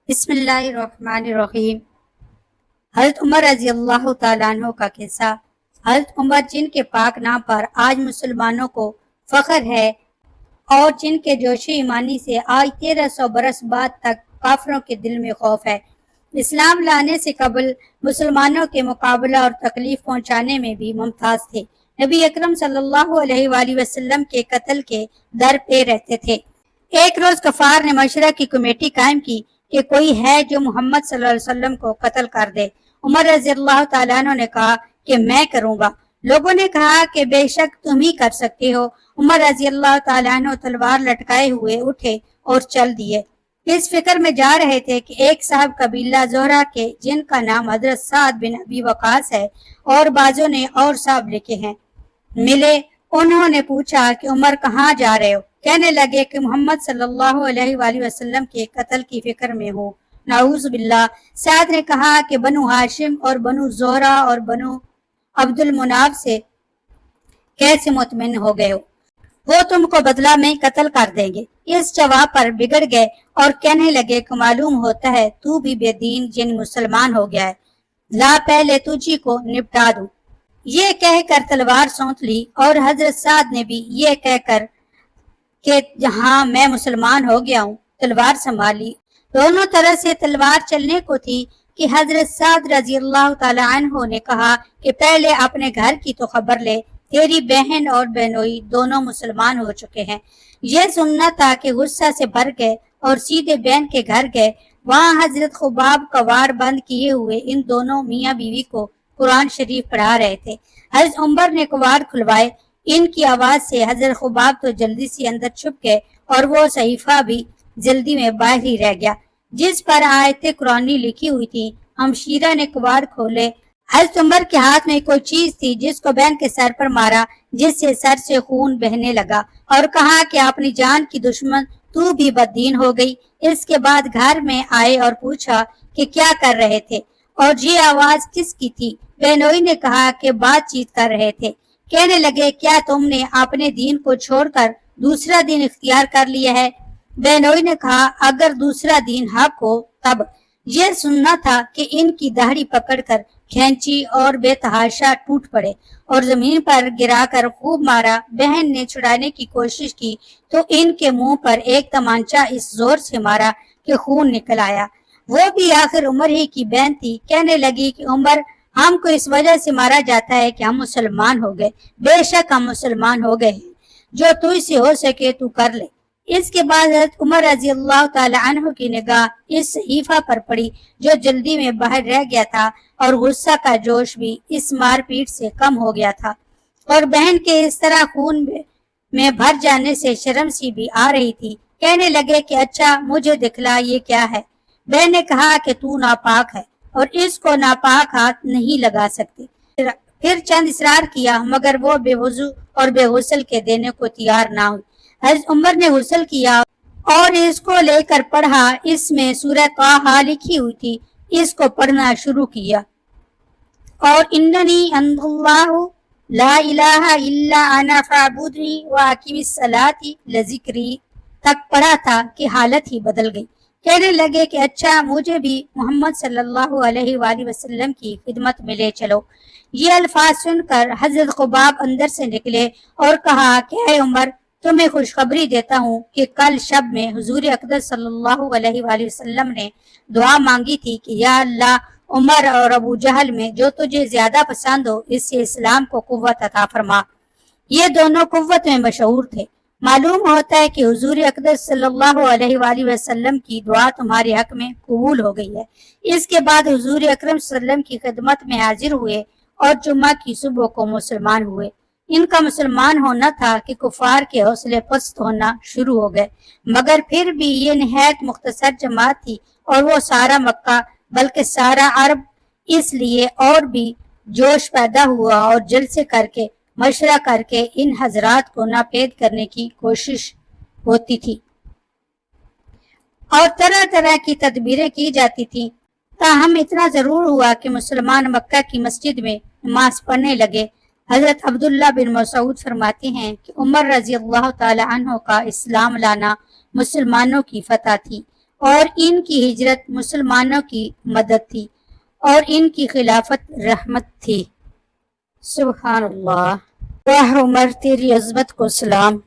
بسم اللہ الرحمن الرحیم۔ حضرت عمر رضی اللہ تعالیٰ عنہ کا قصہ۔ حضرت عمر جن کے پاک نام پر آج مسلمانوں کو فخر ہے اور جن کے جوش ایمانی سے آج 1300 برس بعد تک کافروں کے دل میں خوف ہے، اسلام لانے سے قبل مسلمانوں کے مقابلہ اور تکلیف پہنچانے میں بھی ممتاز تھے۔ نبی اکرم صلی اللہ علیہ وآلہ وسلم کے قتل کے در پہ رہتے تھے۔ ایک روز کفار نے مشورہ کی کمیٹی قائم کی کہ کوئی ہے جو محمد صلی اللہ علیہ وسلم کو قتل کر دے۔ عمر رضی اللہ تعالیٰ عنہ نے کہا کہ میں کروں گا۔ لوگوں نے کہا کہ بے شک تم ہی کر سکتے ہو۔ عمر رضی اللہ تعالیٰ عنہ تلوار لٹکائے ہوئے اٹھے اور چل دیے۔ اس فکر میں جا رہے تھے کہ ایک صاحب قبیلہ زہرہ کے جن کا نام حضرت سعد بن ابی وقاص ہے اور بعضوں نے اور صاحب لکھے ہیں، ملے۔ انہوں نے پوچھا کہ عمر کہاں جا رہے ہو؟ کہنے لگے کہ محمد صلی اللہ علیہ وآلہ وسلم کے قتل کی فکر میں ہوں۔ نعوذ باللہ۔ سعد نے کہا کہ بنو ہاشم اور بنو زہرہ اور بنو عبد المناف سے کیسے مطمئن ہو گئے ہو؟ وہ تم کو بدلہ میں قتل کر دیں گے۔ اس جواب پر بگڑ گئے اور کہنے لگے کہ معلوم ہوتا ہے تو بھی بے دین جن مسلمان ہو گیا ہے، لا پہلے تجھی کو نپٹا دوں۔ یہ کہہ کر تلوار سونت لی اور حضرت سعد نے بھی یہ کہہ کر کہ جہاں میں مسلمان ہو گیا ہوں تلوار سنبھالی۔ دونوں طرح سے تلوار چلنے کو تھی کہ حضرت سعد رضی اللہ تعالی عنہ نے کہا کہ پہلے اپنے گھر کی تو خبر لے، تیری بہن اور بہنوئی دونوں مسلمان ہو چکے ہیں۔ یہ سننا تھا کہ غصہ سے بھر گئے اور سیدھے بہن کے گھر گئے۔ وہاں حضرت خباب کوار بند کیے ہوئے ان دونوں میاں بیوی کو قرآن شریف پڑھا رہے تھے۔ حضرت عمر نے کوار کھلوائے۔ ان کی آواز سے حضرت خباب تو جلدی سے اندر چھپ گئے اور وہ صحیفہ بھی جلدی میں باہر ہی رہ گیا جس پر آیتیں قرآنی لکھی ہوئی تھی۔ ہمشیرہ نے کوار کھولے۔ حضرت عمر کے ہاتھ میں کوئی چیز تھی جس کو بہن کے سر پر مارا، جس سے سر سے خون بہنے لگا اور کہا کہ اپنی جان کی دشمن تو بھی بددین ہو گئی۔ اس کے بعد گھر میں آئے اور پوچھا کہ کیا کر رہے تھے اور یہ آواز کس کی تھی؟ بہنوئی نے کہا کہ بات چیت کر رہے تھے۔ کہنے لگے کیا تم نے اپنے دین کو چھوڑ کر دوسرا دین اختیار کر لیا ہے؟ بہنوئی نے کہا اگر دوسرا دین حق ہو تب۔ یہ سننا تھا کہ ان کی داڑھی پکڑ کر کھینچی اور بے تحاشا ٹوٹ پڑے اور زمین پر گرا کر خوب مارا۔ بہن نے چھڑانے کی کوشش کی تو ان کے منہ پر ایک تمانچہ اس زور سے مارا کہ خون نکل آیا۔ وہ بھی آخر عمر ہی کی بہن تھی۔ کہنے لگی کہ عمر، ہم کو اس وجہ سے مارا جاتا ہے کہ ہم مسلمان ہو گئے۔ بے شک ہم مسلمان ہو گئے ہیں، جو تجھ سے ہو سکے تو کر لے۔ اس کے بعد حضرت عمر رضی اللہ تعالی عنہ کی نگاہ اس صحیفہ پر پڑی جو جلدی میں باہر رہ گیا تھا اور غصہ کا جوش بھی اس مار پیٹ سے کم ہو گیا تھا اور بہن کے اس طرح خون میں بھر جانے سے شرم سی بھی آ رہی تھی۔ کہنے لگے کہ اچھا مجھے دکھلا یہ کیا ہے؟ بہن نے کہا کہ تو ناپاک ہے اور اس کو ناپاک ہاتھ نہیں لگا سکتے۔ پھر چند اصرار کیا مگر وہ بے وضو اور بے غسل کے دینے کو تیار نہ ہوئی۔ حضرت عمر نے غسل کیا اور اس کو لے کر پڑھا۔ اس میں سورہ طٰہٰ لکھی ہوئی تھی۔ اس کو پڑھنا شروع کیا اور اننی انت اللہ لا الہ الا انا فاعبدنی واقم الصلاۃ لذکری تک پڑھا تھا کہ حالت ہی بدل گئی۔ کہنے لگے کہ اچھا مجھے بھی محمد صلی اللہ علیہ وآلہ وسلم کی خدمت میں لے چلو۔ یہ الفاظ سن کر حضرت خباب اندر سے نکلے اور کہا کہ اے عمر، تمہیں خوشخبری دیتا ہوں کہ کل شب میں حضور اقدس صلی اللہ علیہ وآلہ وسلم نے دعا مانگی تھی کہ یا اللہ، عمر اور ابو جہل میں جو تجھے زیادہ پسند ہو اس سے اسلام کو قوت عطا فرما۔ یہ دونوں قوت میں مشہور تھے۔ معلوم ہوتا ہے کہ حضور اقدس صلی اللہ علیہ وآلہ وسلم کی دعا تمہارے حق میں قبول ہو گئی ہے۔ اس کے بعد حضور اکرم صلی اللہ علیہ وسلم کی خدمت میں حاضر ہوئے اور جمعہ کی صبح کو مسلمان ہوئے۔ ان کا مسلمان ہونا تھا کہ کفار کے حوصلے پست ہونا شروع ہو گئے، مگر پھر بھی یہ نہایت مختصر جماعت تھی اور وہ سارا مکہ بلکہ سارا عرب اس لیے اور بھی جوش پیدا ہوا اور جلسے کر کے مشورہ کر کے ان حضرات کو ناپید کرنے کی کوشش ہوتی تھی اور طرح طرح کی تدبیریں کی جاتی تھیں۔ تاہم اتنا ضرور ہوا کہ مسلمان مکہ کی مسجد میں نماز پڑھنے لگے۔ حضرت عبداللہ بن مسعود فرماتے ہیں کہ عمر رضی اللہ تعالی عنہ کا اسلام لانا مسلمانوں کی فتح تھی اور ان کی ہجرت مسلمانوں کی مدد تھی اور ان کی خلافت رحمت تھی۔ سبحان اللہ۔ واہ عمر، تیری عظمت کو سلام۔